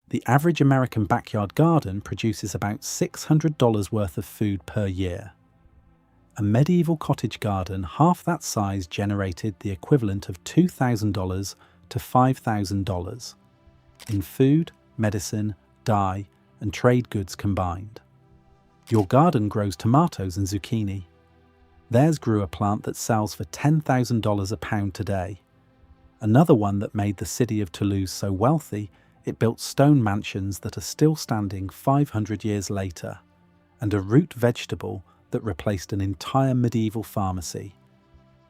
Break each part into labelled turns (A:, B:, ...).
A: The average American backyard garden produces about $600 worth of food per year. A medieval cottage garden half that size generated the equivalent of $2,000 to $5,000 in food, medicine, dye, and trade goods combined. Your garden grows tomatoes and zucchini. Theirs grew a plant that sells for $10,000 a pound today. Another one that made the city of Toulouse so wealthy, it built stone mansions that are still standing 500 years later, and a root vegetable that replaced an entire medieval pharmacy.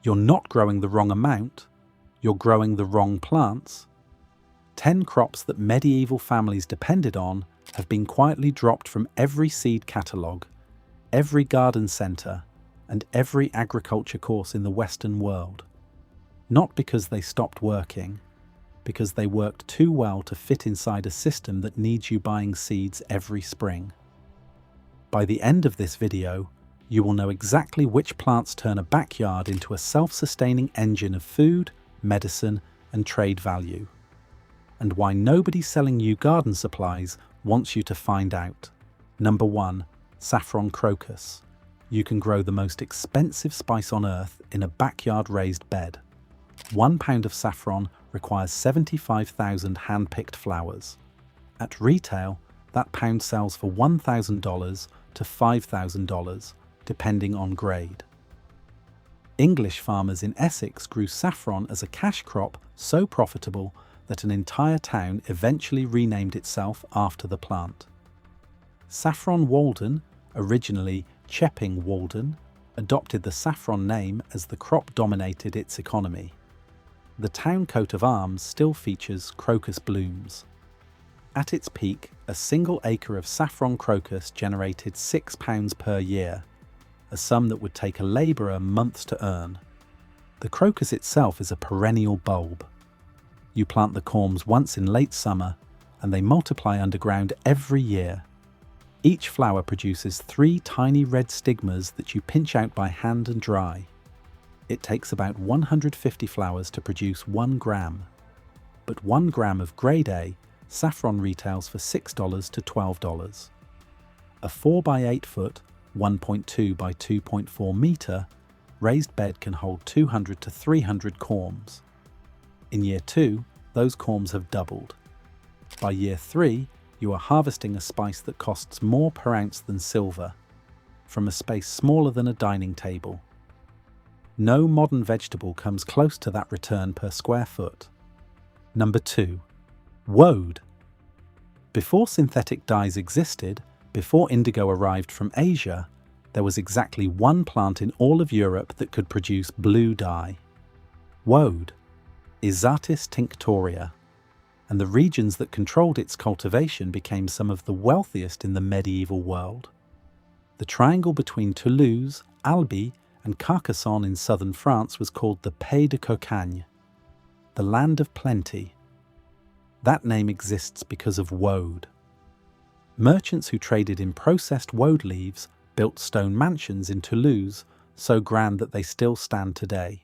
A: You're not growing the wrong amount, you're growing the wrong plants. 10 crops that medieval families depended on have been quietly dropped from every seed catalogue, every garden centre, and every agriculture course in the Western world. Not because they stopped working, because they worked too well to fit inside a system that needs you buying seeds every spring. By the end of this video, you will know exactly which plants turn a backyard into a self-sustaining engine of food, medicine, and trade value, and why nobody selling you garden supplies wants you to find out. Number 1. Saffron crocus. You can grow the most expensive spice on earth in a backyard raised bed. 1 pound of saffron requires 75,000 hand-picked flowers. At retail, that pound sells for $1,000 to $5,000, depending on grade. English farmers in Essex grew saffron as a cash crop so profitable that an entire town eventually renamed itself after the plant. Saffron Walden, originally Chepping Walden, adopted the saffron name as the crop dominated its economy. The town coat of arms still features crocus blooms. At its peak, a single acre of saffron crocus generated £6 per year, a sum that would take a labourer months to earn. The crocus itself is a perennial bulb. You plant the corms once in late summer, and they multiply underground every year. Each flower produces 3 tiny red stigmas that you pinch out by hand and dry. It takes about 150 flowers to produce 1 gram. But 1 gram of grade A saffron retails for $6 to $12. A 4 by 8 foot, 1.2 by 2.4 metre, raised bed can hold 200 to 300 corms. In year 2, those corms have doubled. By year 3, you are harvesting a spice that costs more per ounce than silver, from a space smaller than a dining table. No modern vegetable comes close to that return per square foot. Number 2. Woad. Before synthetic dyes existed, before indigo arrived from Asia, there was exactly 1 plant in all of Europe that could produce blue dye. Woad. Isatis tinctoria. And the regions that controlled its cultivation became some of the wealthiest in the medieval world. The triangle between Toulouse, Albi, and Carcassonne in southern France was called the Pays de Cocagne, the land of plenty. That name exists because of woad. Merchants who traded in processed woad leaves built stone mansions in Toulouse so grand that they still stand today.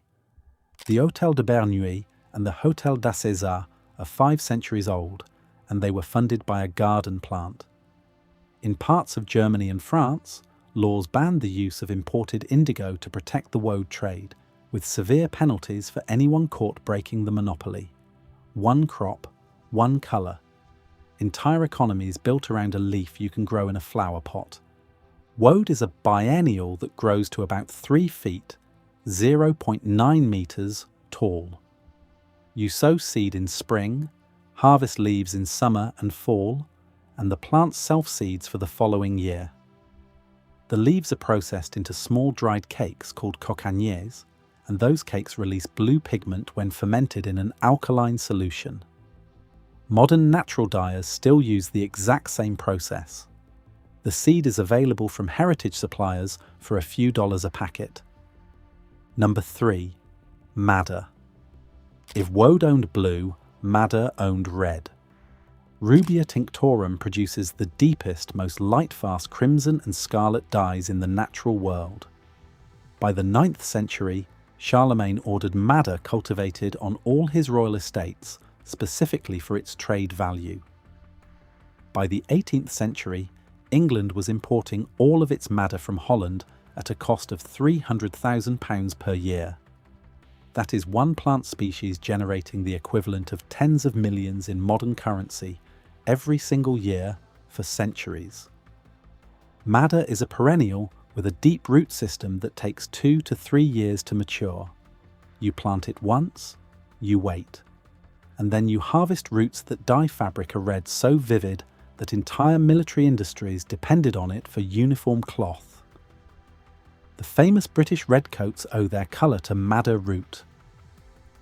A: The Hôtel de Bernuy and the Hôtel d'Assezat are 5 centuries old, and they were funded by a garden plant. In parts of Germany and France, laws banned the use of imported indigo to protect the woad trade, with severe penalties for anyone caught breaking the monopoly. 1 crop, 1 colour. Entire economies built around a leaf you can grow in a flower pot. Woad is a biennial that grows to about 3 feet, 0.9 metres tall. You sow seed in spring, harvest leaves in summer and fall, and the plant self-seeds for the following year. The leaves are processed into small dried cakes called cocagners, and those cakes release blue pigment when fermented in an alkaline solution. Modern natural dyers still use the exact same process. The seed is available from heritage suppliers for a few dollars a packet. Number 3. Madder. If woad owned blue, madder owned red. Rubia tinctorum produces the deepest, most light-fast crimson and scarlet dyes in the natural world. By the 9th century, Charlemagne ordered madder cultivated on all his royal estates, specifically for its trade value. By the 18th century, England was importing all of its madder from Holland at a cost of £300,000 per year. That is one plant species generating the equivalent of tens of millions in modern currency every single year for centuries. Madder is a perennial with a deep root system that takes 2 to 3 years to mature. You plant it once, you wait, and then you harvest roots that dye fabric a red so vivid that entire military industries depended on it for uniform cloth. The famous British redcoats owe their colour to madder root.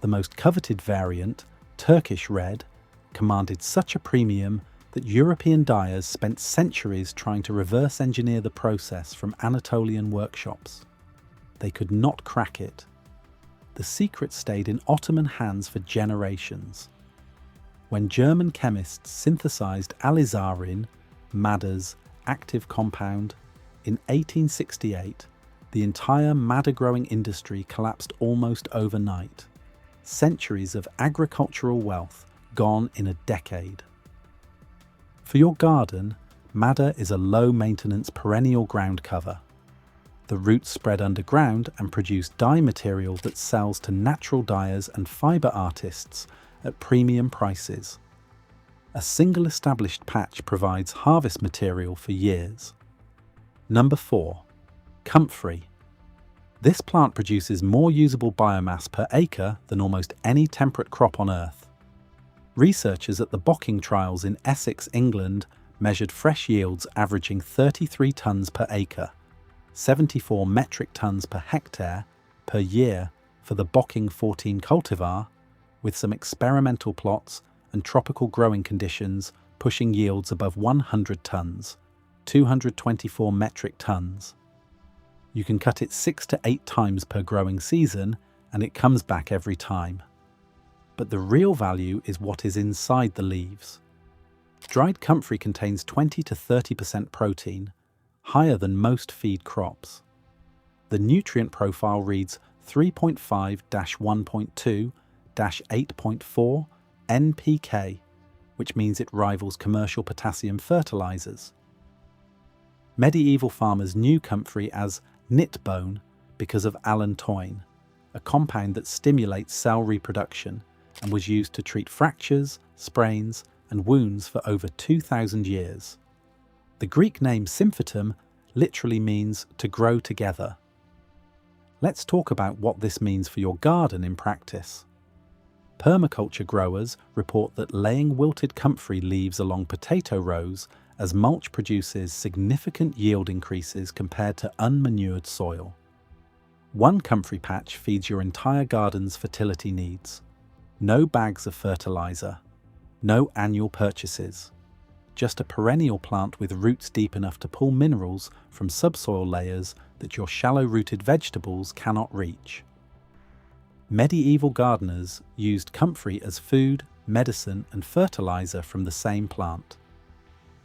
A: The most coveted variant, Turkish red, commanded such a premium that European dyers spent centuries trying to reverse engineer the process from Anatolian workshops. They could not crack it. The secret stayed in Ottoman hands for generations. When German chemists synthesized alizarin, madder's active compound, in 1868, the entire madder-growing industry collapsed almost overnight. Centuries of agricultural wealth gone in a decade. For your garden, madder is a low-maintenance perennial ground cover. The roots spread underground and produce dye material that sells to natural dyers and fibre artists at premium prices. A single established patch provides harvest material for years. Number 4. Comfrey. This plant produces more usable biomass per acre than almost any temperate crop on Earth. Researchers at the Bocking trials in Essex, England, measured fresh yields averaging 33 tonnes per acre, 74 metric tonnes per hectare per year for the Bocking 14 cultivar, with some experimental plots and tropical growing conditions pushing yields above 100 tonnes, 224 metric tonnes. You can cut it 6 to 8 times per growing season and it comes back every time. But the real value is what is inside the leaves. Dried comfrey contains 20 to 30% protein, higher than most feed crops. The nutrient profile reads 3.5-1.2-8.4 NPK, which means it rivals commercial potassium fertilizers. Medieval farmers knew comfrey as knit bone because of allantoin, a compound that stimulates cell reproduction and was used to treat fractures, sprains, and wounds for over 2,000 years. The Greek name symphytum literally means to grow together. Let's talk about what this means for your garden in practice. Permaculture growers report that laying wilted comfrey leaves along potato rows as mulch produces significant yield increases compared to unmanured soil. One comfrey patch feeds your entire garden's fertility needs. No bags of fertilizer, no annual purchases. Just a perennial plant with roots deep enough to pull minerals from subsoil layers that your shallow-rooted vegetables cannot reach. Medieval gardeners used comfrey as food, medicine, and fertilizer from the same plant.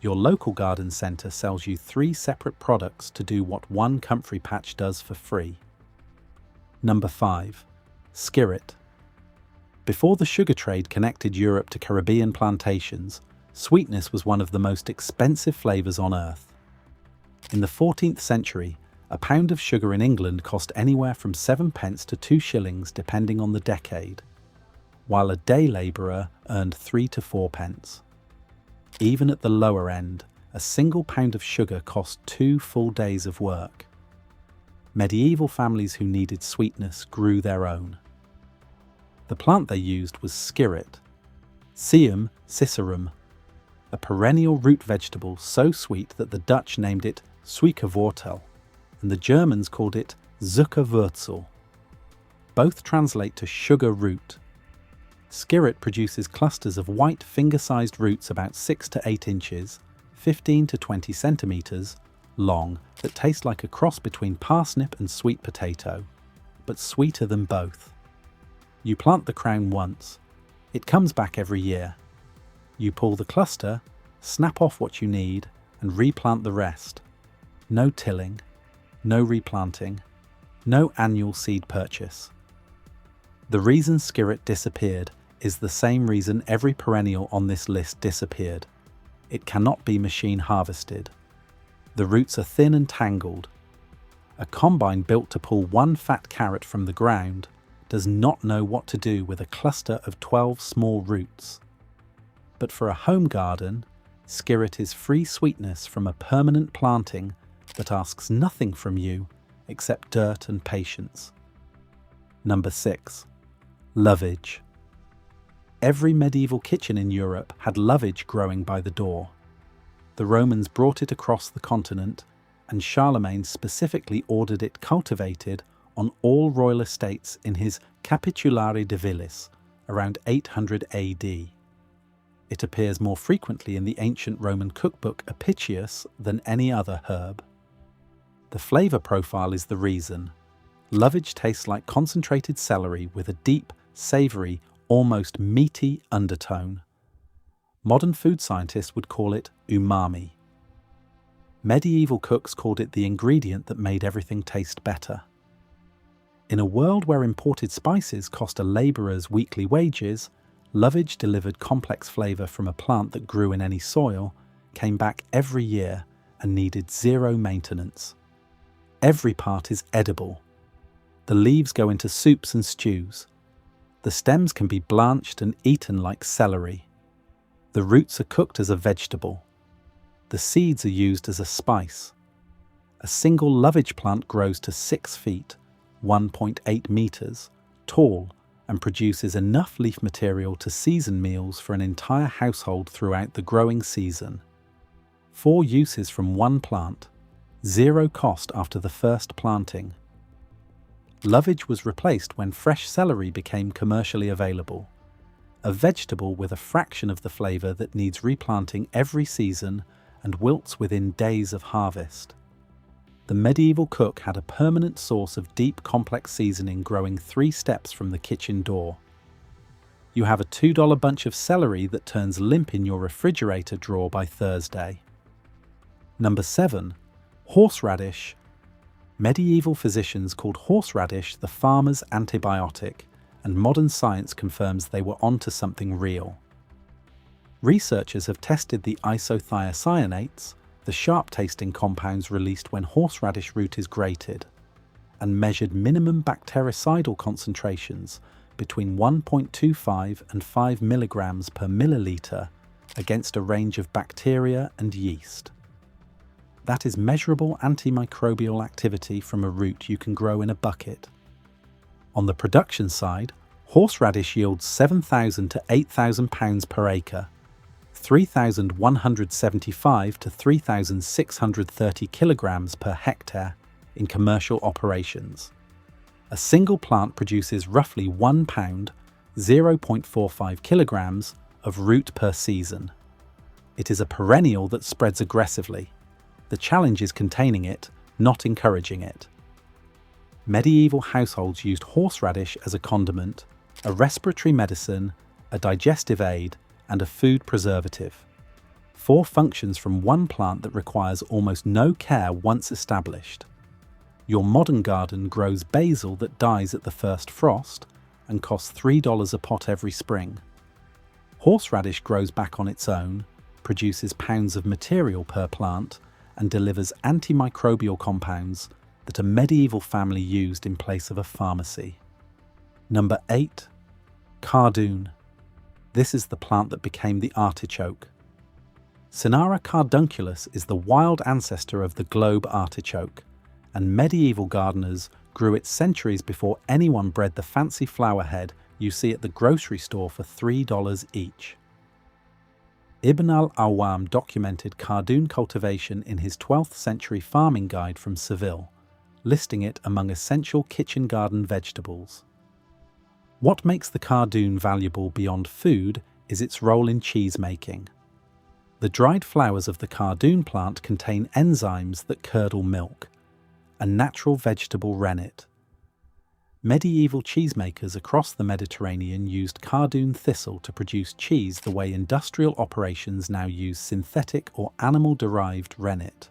A: Your local garden centre sells you 3 separate products to do what one comfrey patch does for free. Number 5. Skirret. Before the sugar trade connected Europe to Caribbean plantations, sweetness was one of the most expensive flavours on earth. In the 14th century, a pound of sugar in England cost anywhere from 7 pence to 2 shillings depending on the decade, while a day labourer earned 3 to 4 pence. Even at the lower end, a single pound of sugar cost 2 full days of work. Medieval families who needed sweetness grew their own. The plant they used was skirret, Sium cicerum, a perennial root vegetable so sweet that the Dutch named it Suikerwortel, and the Germans called it Zuckerwurzel. Both translate to sugar root. Skirret produces clusters of white finger-sized roots about 6 to 8 inches, 15 to 20 centimetres, long that taste like a cross between parsnip and sweet potato, but sweeter than both. You plant the crown once. It comes back every year. You pull the cluster, snap off what you need, and replant the rest. No tilling, no replanting, no annual seed purchase. The reason skirret disappeared is the same reason every perennial on this list disappeared. It cannot be machine harvested. The roots are thin and tangled. A combine built to pull one fat carrot from the ground does not know what to do with a cluster of 12 small roots. But for a home garden, Skirret is free sweetness from a permanent planting that asks nothing from you except dirt and patience. Number 6. Lovage. Every medieval kitchen in Europe had lovage growing by the door. The Romans brought it across the continent, and Charlemagne specifically ordered it cultivated on all royal estates in his Capitulare de Villis around 800 AD. It appears more frequently in the ancient Roman cookbook Apicius than any other herb. The flavour profile is the reason. Lovage tastes like concentrated celery with a deep, savoury, almost meaty undertone. Modern food scientists would call it umami. Medieval cooks called it the ingredient that made everything taste better. In a world where imported spices cost a labourer's weekly wages, Lovage delivered complex flavour from a plant that grew in any soil, came back every year, and needed zero maintenance. Every part is edible. The leaves go into soups and stews. The stems can be blanched and eaten like celery. The roots are cooked as a vegetable. The seeds are used as a spice. A single lovage plant grows to 6 feet, 1.8 meters, tall and produces enough leaf material to season meals for an entire household throughout the growing season. 4 uses from one plant, 0 cost after the first planting. Lovage was replaced when fresh celery became commercially available. A vegetable with a fraction of the flavour that needs replanting every season and wilts within days of harvest. The medieval cook had a permanent source of deep, complex seasoning growing 3 steps from the kitchen door. You have a $2 bunch of celery that turns limp in your refrigerator drawer by Thursday. Number 7. Horseradish. Medieval physicians called horseradish the farmer's antibiotic, and modern science confirms they were onto something real. Researchers have tested the isothiocyanates, the sharp-tasting compounds released when horseradish root is grated, and measured minimum bactericidal concentrations between 1.25 and 5 milligrams per milliliter against a range of bacteria and yeast. That is measurable antimicrobial activity from a root you can grow in a bucket. On the production side, horseradish yields 7,000 to 8,000 pounds per acre, 3,175 to 3,630 kilograms per hectare in commercial operations. A single plant produces roughly 1 pound, 0.45 kilograms of root per season. It is a perennial that spreads aggressively. The challenge is containing it, not encouraging it. Medieval households used horseradish as a condiment, a respiratory medicine, a digestive aid, and a food preservative. 4 functions from one plant that requires almost no care once established. Your modern garden grows basil that dies at the first frost and costs $3 a pot every spring. Horseradish grows back on its own, produces pounds of material per plant, and delivers antimicrobial compounds that a medieval family used in place of a pharmacy. Number 8. Cardoon. This is the plant that became the artichoke. Cinara cardunculus is the wild ancestor of the globe artichoke, and medieval gardeners grew it centuries before anyone bred the fancy flower head you see at the grocery store for $3 each. Ibn al-Awwam documented Cardoon cultivation in his 12th century farming guide from Seville, listing it among essential kitchen garden vegetables. What makes the Cardoon valuable beyond food is its role in cheese making. The dried flowers of the Cardoon plant contain enzymes that curdle milk, a natural vegetable rennet. Medieval cheesemakers across the Mediterranean used Cardoon thistle to produce cheese the way industrial operations now use synthetic or animal-derived rennet.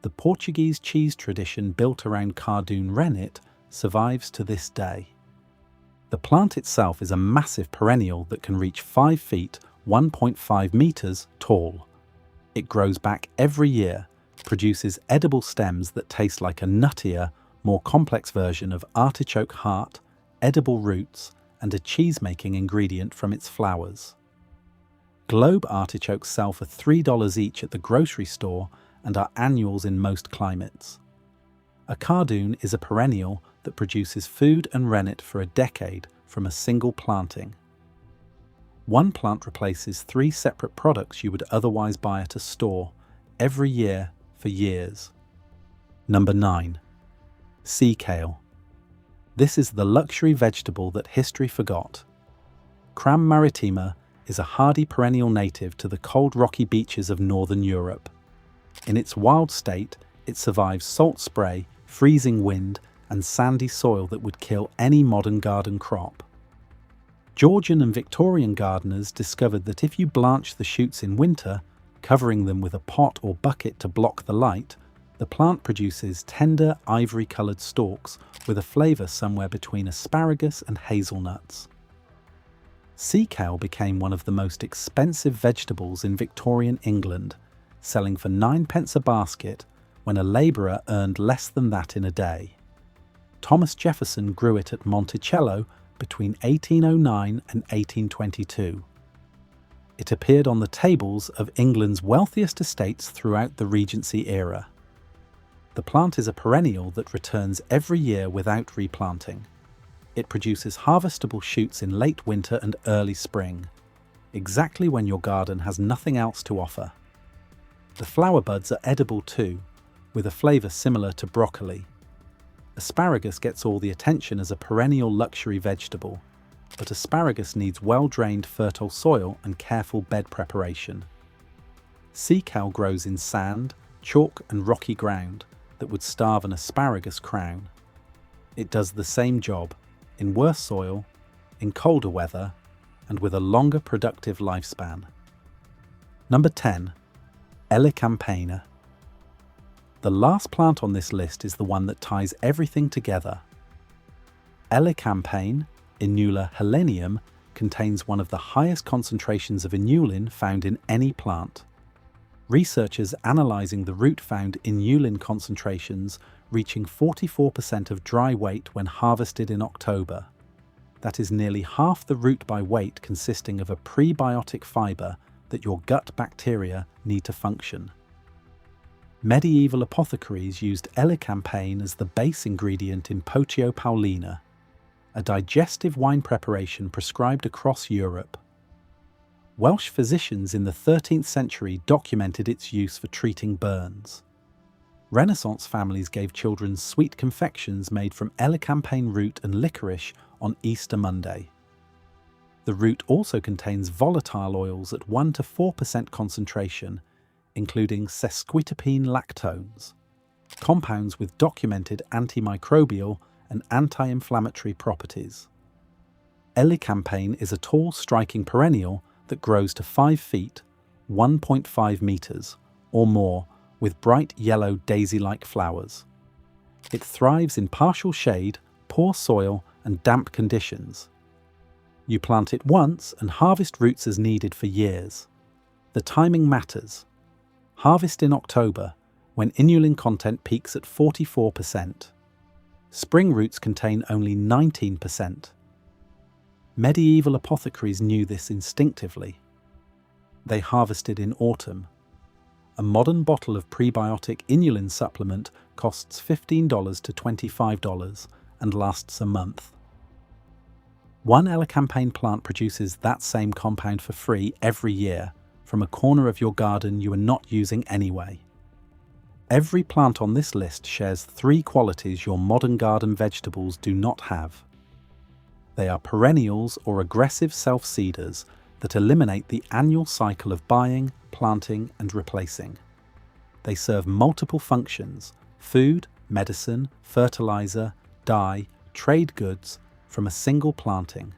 A: The Portuguese cheese tradition built around Cardoon rennet survives to this day. The plant itself is a massive perennial that can reach 5 feet, 1.5 meters tall, It grows back every year, produces edible stems that taste like a nuttier, more complex version of artichoke heart, edible roots, and a cheese-making ingredient from its flowers. Globe artichokes sell for $3 each at the grocery store and are annuals in most climates. A Cardoon is a perennial that produces food and rennet for a decade from a single planting. One plant replaces 3 separate products you would otherwise buy at a store every year for years. Number 9. Sea kale. This is the luxury vegetable that history forgot. Cram maritima is a hardy perennial native to the cold rocky beaches of northern Europe. In its wild state, it survives salt spray, freezing wind, and sandy soil that would kill any modern garden crop. Georgian and Victorian gardeners discovered that if you blanch the shoots in winter, covering them with a pot or bucket to block the light, the plant produces tender, ivory-coloured stalks with a flavour somewhere between asparagus and hazelnuts. Sea kale became one of the most expensive vegetables in Victorian England, selling for 9p a basket when a labourer earned less than that in a day. Thomas Jefferson grew it at Monticello between 1809 and 1822. It appeared on the tables of England's wealthiest estates throughout the Regency era. The plant is a perennial that returns every year without replanting. It produces harvestable shoots in late winter and early spring, exactly when your garden has nothing else to offer. The flower buds are edible too, with a flavour similar to broccoli. Asparagus gets all the attention as a perennial luxury vegetable, but asparagus needs well-drained fertile soil and careful bed preparation. Sea kale grows in sand, chalk and rocky ground that would starve an asparagus crown. It does the same job, in worse soil, in colder weather, and with a longer productive lifespan. Number 10. Elecampane. The last plant on this list is the one that ties everything together. Elecampane, Inula helenium, contains one of the highest concentrations of inulin found in any plant. Researchers analysing the root found inulin concentrations reaching 44% of dry weight when harvested in October. That is nearly half the root by weight, consisting of a prebiotic fibre that your gut bacteria need to function. Medieval apothecaries used elecampane as the base ingredient in Pocio Paulina, a digestive wine preparation prescribed across Europe. Welsh physicians in the 13th century documented its use for treating burns. Renaissance families gave children sweet confections made from elecampane root and licorice on Easter Monday. The root also contains volatile oils at 1 to 4% concentration, including sesquiterpene lactones, compounds with documented antimicrobial and anti-inflammatory properties. Elecampane is a tall, striking perennial that grows to 5 feet, 1.5 meters, or more, with bright yellow daisy-like flowers. It thrives in partial shade, poor soil, and damp conditions. You plant it once and harvest roots as needed for years. The timing matters. Harvest in October, when inulin content peaks at 44%. Spring roots contain only 19%. Medieval apothecaries knew this instinctively. They harvested in autumn. A modern bottle of prebiotic inulin supplement costs $15 to $25 and lasts a month. One elecampane plant produces that same compound for free every year from a corner of your garden you are not using anyway. Every plant on this list shares 3 qualities your modern garden vegetables do not have. They are perennials or aggressive self-seeders that eliminate the annual cycle of buying, planting, and replacing. They serve multiple functions: food, medicine, fertilizer, dye, trade goods from a single planting.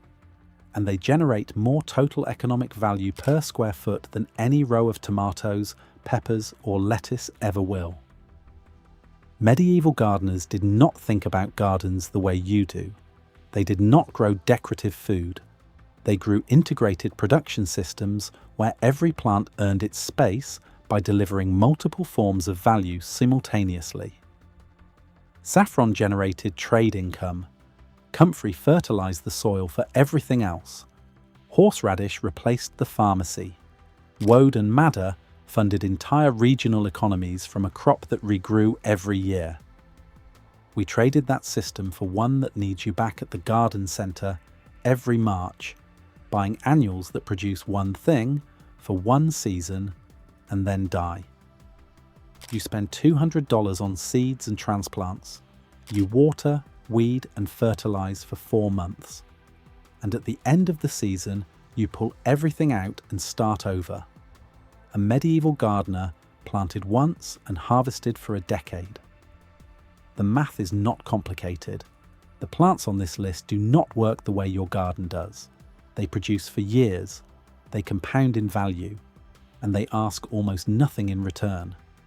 A: And they generate more total economic value per square foot than any row of tomatoes, peppers, or lettuce ever will. Medieval gardeners did not think about gardens the way you do. They did not grow decorative food. They grew integrated production systems where every plant earned its space by delivering multiple forms of value simultaneously. Saffron generated trade income. Comfrey fertilized the soil for everything else. Horseradish replaced the pharmacy. Woad and madder funded entire regional economies from a crop that regrew every year. We traded that system for one that needs you back at the garden centre every March, buying annuals that produce one thing for one season and then die. You spend $200 on seeds and transplants. You water, weed and fertilise for 4 months. And at the end of the season, you pull everything out and start over. A medieval gardener planted once and harvested for a decade. The math is not complicated. The plants on this list do not work the way your garden does. They produce for years, they compound in value, and they ask almost nothing in return.